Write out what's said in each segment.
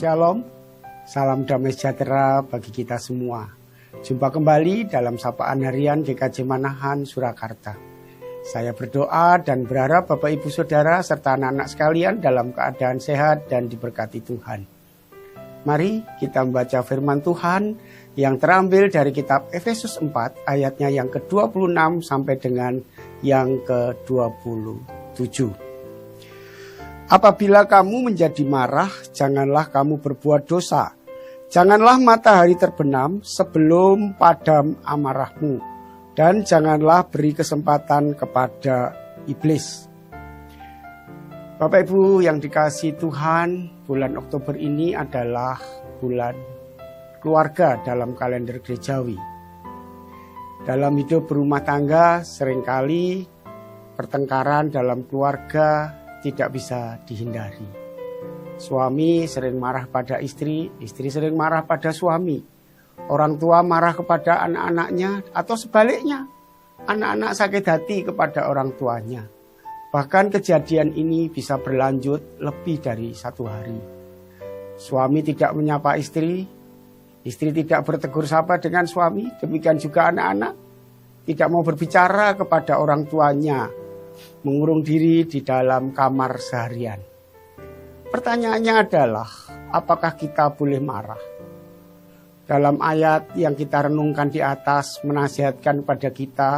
Shalom, salam damai sejahtera bagi kita semua. Jumpa kembali dalam Sapaan Harian GKJ Manahan, Surakarta. Saya berdoa dan berharap Bapak Ibu Saudara serta anak-anak sekalian dalam keadaan sehat dan diberkati Tuhan. Mari kita membaca firman Tuhan yang terambil dari kitab Efesus 4 ayatnya yang ke-26 sampai dengan yang ke-27. Apabila kamu menjadi marah, janganlah kamu berbuat dosa. Janganlah matahari terbenam sebelum padam amarahmu. Dan janganlah beri kesempatan kepada iblis. Bapak Ibu yang dikasihi Tuhan, bulan Oktober ini adalah bulan keluarga dalam kalender gerejawi. Dalam hidup berumah tangga, seringkali pertengkaran dalam keluarga tidak bisa dihindari. Suami sering marah pada istri sering marah pada suami. Orang tua marah kepada anak-anaknya atau sebaliknya. Anak-anak sakit hati kepada orang tuanya. Bahkan kejadian ini bisa berlanjut lebih dari satu hari. Suami tidak menyapa istri tidak bertegur sapa dengan suami, demikian juga anak-anak tidak mau berbicara kepada orang tuanya, mengurung diri di dalam kamar seharian. Pertanyaannya adalah, apakah kita boleh marah? Dalam ayat yang kita renungkan di atas menasihatkan kepada kita,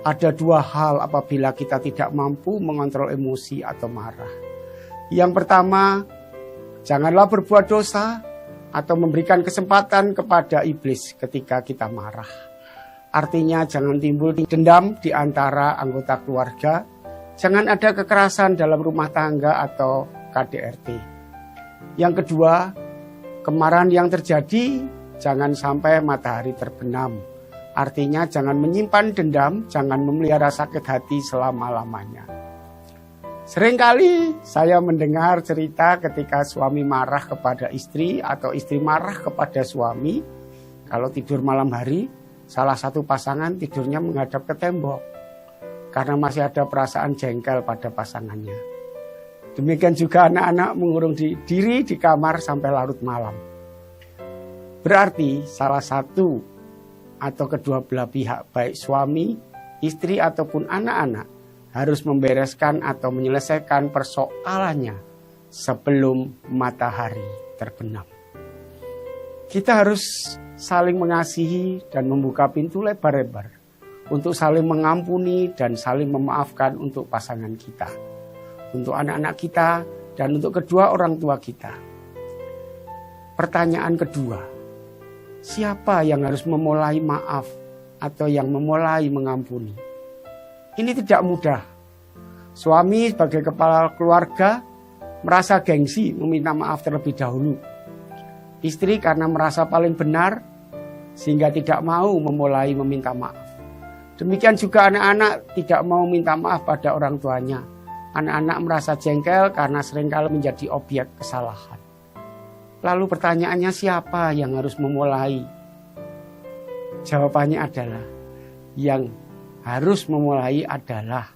ada dua hal apabila kita tidak mampu mengontrol emosi atau marah. Yang pertama, janganlah berbuat dosa atau memberikan kesempatan kepada iblis ketika kita marah. Artinya jangan timbul dendam di antara anggota keluarga, jangan ada kekerasan dalam rumah tangga atau KDRT. Yang kedua, kemarahan yang terjadi jangan sampai matahari terbenam. Artinya jangan menyimpan dendam, jangan memelihara sakit hati selama-lamanya. Seringkali saya mendengar cerita ketika suami marah kepada istri atau istri marah kepada suami. Kalau tidur malam hari, salah satu pasangan tidurnya menghadap ke tembok karena masih ada perasaan jengkel pada pasangannya. Demikian juga anak-anak mengurung diri di kamar sampai larut malam. Berarti salah satu atau kedua belah pihak, baik suami, istri ataupun anak-anak, harus membereskan atau menyelesaikan persoalannya sebelum matahari terbenam. Kita harus saling mengasihi dan membuka pintu lebar-lebar untuk saling mengampuni dan saling memaafkan untuk pasangan kita, untuk anak-anak kita, dan untuk kedua orang tua kita. Pertanyaan kedua, siapa yang harus memulai maaf atau yang memulai mengampuni? Ini tidak mudah. Suami sebagai kepala keluarga merasa gengsi meminta maaf terlebih dahulu. Istri karena merasa paling benar sehingga tidak mau memulai meminta maaf. Demikian juga anak-anak tidak mau minta maaf pada orang tuanya. Anak-anak merasa jengkel karena seringkali menjadi objek kesalahan. Lalu pertanyaannya, siapa yang harus memulai? Jawabannya adalah, yang harus memulai adalah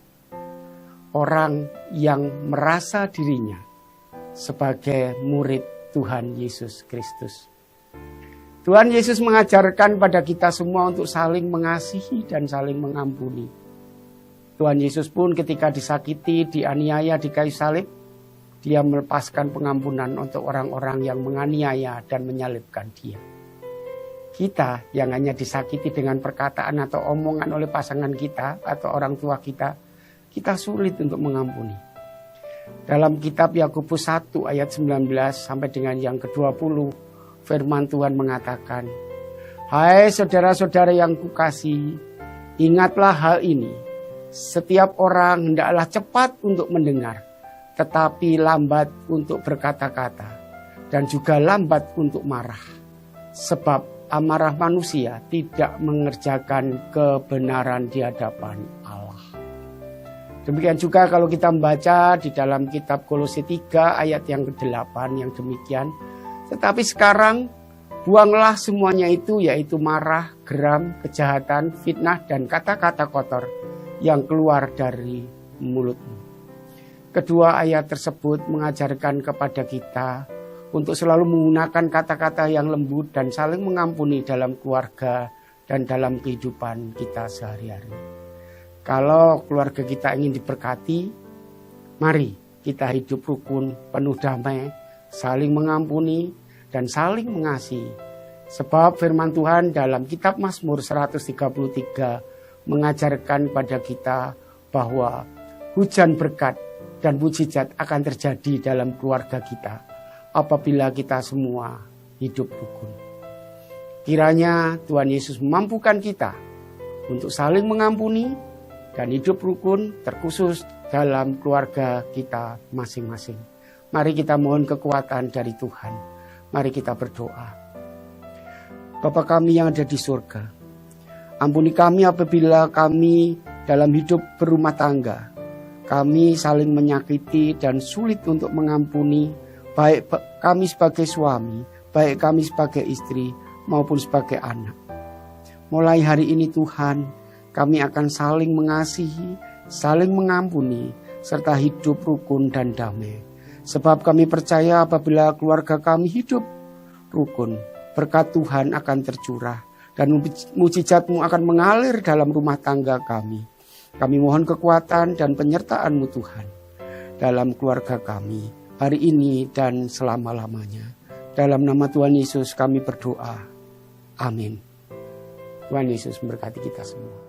orang yang merasa dirinya sebagai murid Tuhan Yesus Kristus. Tuhan Yesus mengajarkan pada kita semua untuk saling mengasihi dan saling mengampuni. Tuhan Yesus pun ketika disakiti, dianiaya di kayu salib, dia melepaskan pengampunan untuk orang-orang yang menganiaya dan menyalibkan dia. Kita yang hanya disakiti dengan perkataan atau omongan oleh pasangan kita atau orang tua kita sulit untuk mengampuni. Dalam kitab Yakobus 1 ayat 19 sampai dengan yang ke-20, firman Tuhan mengatakan, "Hai saudara-saudara yang kukasihi, ingatlah hal ini. Setiap orang hendaklah cepat untuk mendengar, tetapi lambat untuk berkata-kata, dan juga lambat untuk marah. Sebab amarah manusia tidak mengerjakan kebenaran di hadapan Allah." Demikian juga kalau kita membaca di dalam kitab Kolose 3 ayat yang ke-8 yang demikian. Tetapi sekarang buanglah semuanya itu, yaitu marah, geram, kejahatan, fitnah, dan kata-kata kotor yang keluar dari mulutmu. Kedua ayat tersebut mengajarkan kepada kita untuk selalu menggunakan kata-kata yang lembut dan saling mengampuni dalam keluarga dan dalam kehidupan kita sehari-hari. Kalau keluarga kita ingin diberkati, mari kita hidup rukun, penuh damai, saling mengampuni dan saling mengasihi. Sebab firman Tuhan dalam kitab Mazmur 133 mengajarkan pada kita bahwa hujan berkat dan mujizat akan terjadi dalam keluarga kita apabila kita semua hidup rukun. Kiranya Tuhan Yesus memampukan kita untuk saling mengampuni dan hidup rukun, terkhusus dalam keluarga kita masing-masing. Mari kita mohon kekuatan dari Tuhan. Mari kita berdoa. Bapa kami yang ada di surga, ampuni kami apabila kami dalam hidup berumah tangga, kami saling menyakiti dan sulit untuk mengampuni, baik kami sebagai suami, baik kami sebagai istri, maupun sebagai anak. Mulai hari ini Tuhan, kami akan saling mengasihi, saling mengampuni, serta hidup rukun dan damai. Sebab kami percaya apabila keluarga kami hidup rukun, berkat Tuhan akan tercurah dan mujizat-Mu akan mengalir dalam rumah tangga kami. Kami mohon kekuatan dan penyertaan-Mu Tuhan dalam keluarga kami hari ini dan selama-lamanya. Dalam nama Tuhan Yesus kami berdoa. Amin. Tuhan Yesus memberkati kita semua.